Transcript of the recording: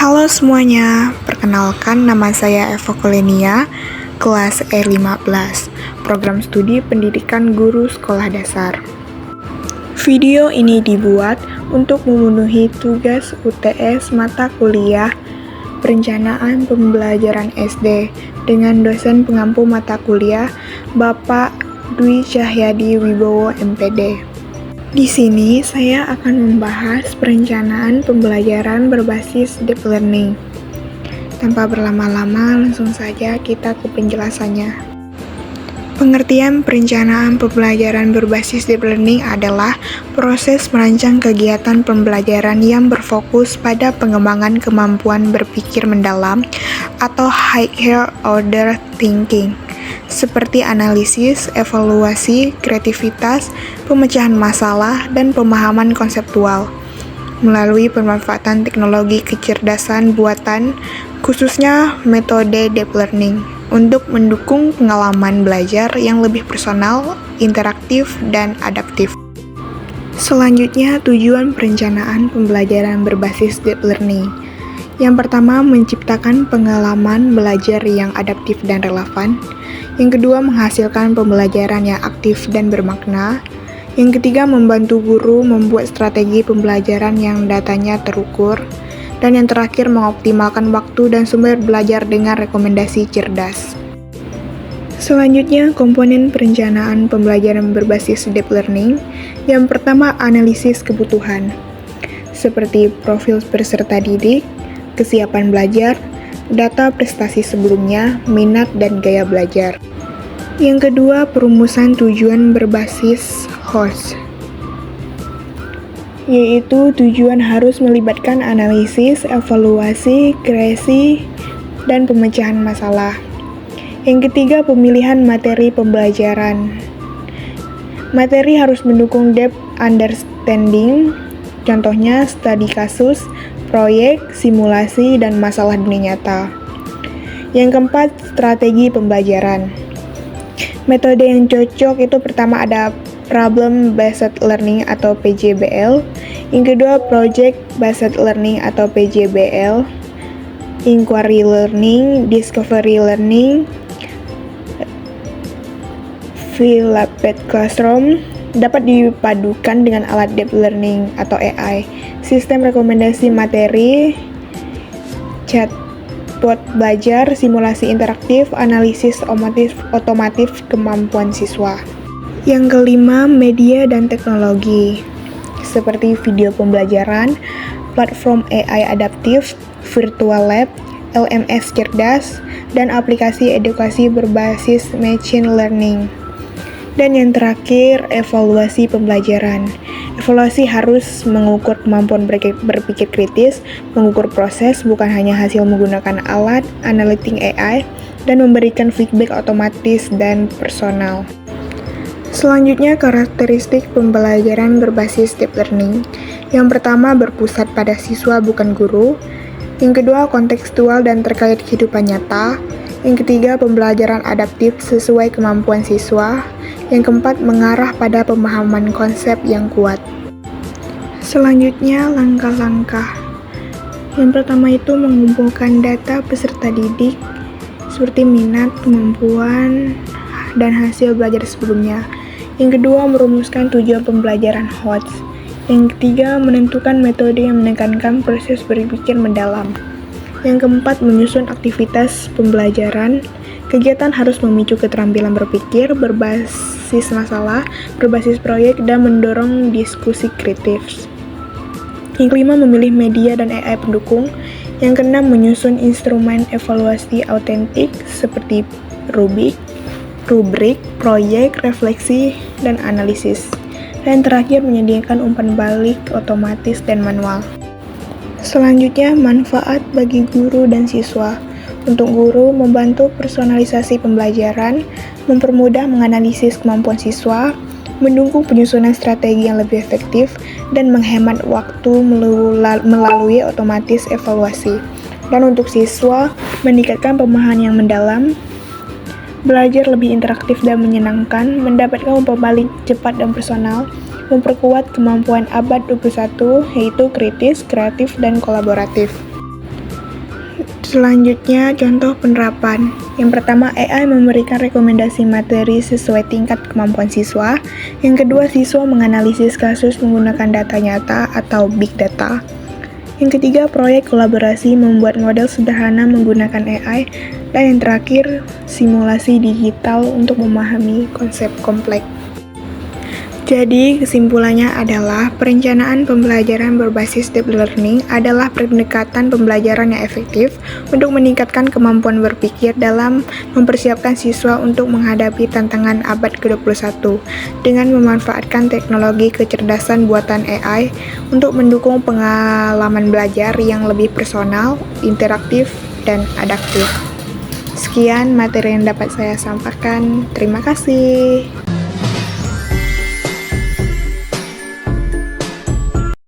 Halo semuanya, perkenalkan nama saya Eva Kolenia, kelas E15, program studi pendidikan guru sekolah dasar. Video ini dibuat untuk memenuhi tugas UTS mata kuliah Perencanaan Pembelajaran SD dengan dosen pengampu mata kuliah Bapak Dwi Cahyadi Wibowo MPD. Di sini saya akan membahas perencanaan pembelajaran berbasis deep learning. Tanpa berlama-lama, langsung saja kita ke penjelasannya. Pengertian perencanaan pembelajaran berbasis deep learning adalah proses merancang kegiatan pembelajaran yang berfokus pada pengembangan kemampuan berpikir mendalam atau higher order thinking, seperti analisis, evaluasi, kreativitas, pemecahan masalah, dan pemahaman konseptual, melalui pemanfaatan teknologi kecerdasan buatan, khususnya metode deep learning, untuk mendukung pengalaman belajar yang lebih personal, interaktif, dan adaptif. Selanjutnya, tujuan perencanaan pembelajaran berbasis deep learning. Yang pertama, menciptakan pengalaman belajar yang adaptif dan relevan. Yang kedua, menghasilkan pembelajaran yang aktif dan bermakna. Yang ketiga, membantu guru membuat strategi pembelajaran yang datanya terukur. Dan yang terakhir, mengoptimalkan waktu dan sumber belajar dengan rekomendasi cerdas. Selanjutnya, komponen perencanaan pembelajaran berbasis deep learning. Yang pertama, analisis kebutuhan, seperti profil peserta didik, kesiapan belajar, data prestasi sebelumnya, minat dan gaya belajar. Yang kedua, perumusan tujuan berbasis HORS, yaitu tujuan harus melibatkan analisis, evaluasi, kreasi, dan pemecahan masalah. Yang ketiga, pemilihan materi pembelajaran. Materi harus mendukung depth understanding, contohnya studi kasus, proyek, simulasi, dan masalah dunia nyata. Yang keempat, strategi pembelajaran. Metode yang cocok itu pertama ada Problem Based Learning atau PJBL. Yang kedua, Project Based Learning atau PJBL. Inquiry Learning, Discovery Learning, Flipped Classroom. Dapat dipadukan dengan alat deep learning atau AI, sistem rekomendasi materi, chatbot belajar, simulasi interaktif, analisis otomatis kemampuan siswa. Yang kelima, media dan teknologi, seperti video pembelajaran, platform AI adaptif, virtual lab, LMS cerdas, dan aplikasi edukasi berbasis machine learning. Dan yang terakhir, evaluasi pembelajaran. Evaluasi harus mengukur kemampuan berpikir kritis, mengukur proses, bukan hanya hasil menggunakan alat, analytic AI, dan memberikan feedback otomatis dan personal. Selanjutnya, karakteristik pembelajaran berbasis deep learning. Yang pertama, berpusat pada siswa bukan guru. Yang kedua, kontekstual dan terkait kehidupan nyata. Yang ketiga, pembelajaran adaptif sesuai kemampuan siswa. Yang keempat, mengarah pada pemahaman konsep yang kuat. Selanjutnya, langkah-langkah. Yang pertama itu mengumpulkan data peserta didik, seperti minat, kemampuan, dan hasil belajar sebelumnya. Yang kedua, merumuskan tujuan pembelajaran HORS. Yang ketiga, menentukan metode yang menekankan proses berpikir mendalam. Yang keempat, menyusun aktivitas pembelajaran. Kegiatan harus memicu keterampilan berpikir, berbasis masalah, berbasis proyek, dan mendorong diskusi kritis. Yang kelima, memilih media dan AI pendukung. Yang keenam, menyusun instrumen evaluasi autentik seperti rubrik, proyek, refleksi, dan analisis. Dan terakhir, menyediakan umpan balik otomatis dan manual. Selanjutnya, manfaat bagi guru dan siswa. Untuk guru, membantu personalisasi pembelajaran, mempermudah menganalisis kemampuan siswa, mendukung penyusunan strategi yang lebih efektif, dan menghemat waktu melalui otomatis evaluasi. Dan untuk siswa, meningkatkan pemahaman yang mendalam, belajar lebih interaktif dan menyenangkan, mendapatkan umpan balik cepat dan personal, memperkuat kemampuan abad 21, yaitu kritis, kreatif, dan kolaboratif. Selanjutnya, contoh penerapan. Yang pertama, AI memberikan rekomendasi materi sesuai tingkat kemampuan siswa. Yang kedua, siswa menganalisis kasus menggunakan data nyata atau big data. Yang ketiga, proyek kolaborasi membuat model sederhana menggunakan AI. Dan yang terakhir, simulasi digital untuk memahami konsep kompleks. Jadi, kesimpulannya adalah perencanaan pembelajaran berbasis deep learning adalah pendekatan pembelajaran yang efektif untuk meningkatkan kemampuan berpikir dalam mempersiapkan siswa untuk menghadapi tantangan abad ke-21 dengan memanfaatkan teknologi kecerdasan buatan AI untuk mendukung pengalaman belajar yang lebih personal, interaktif, dan adaptif. Sekian materi yang dapat saya sampaikan. Terima kasih.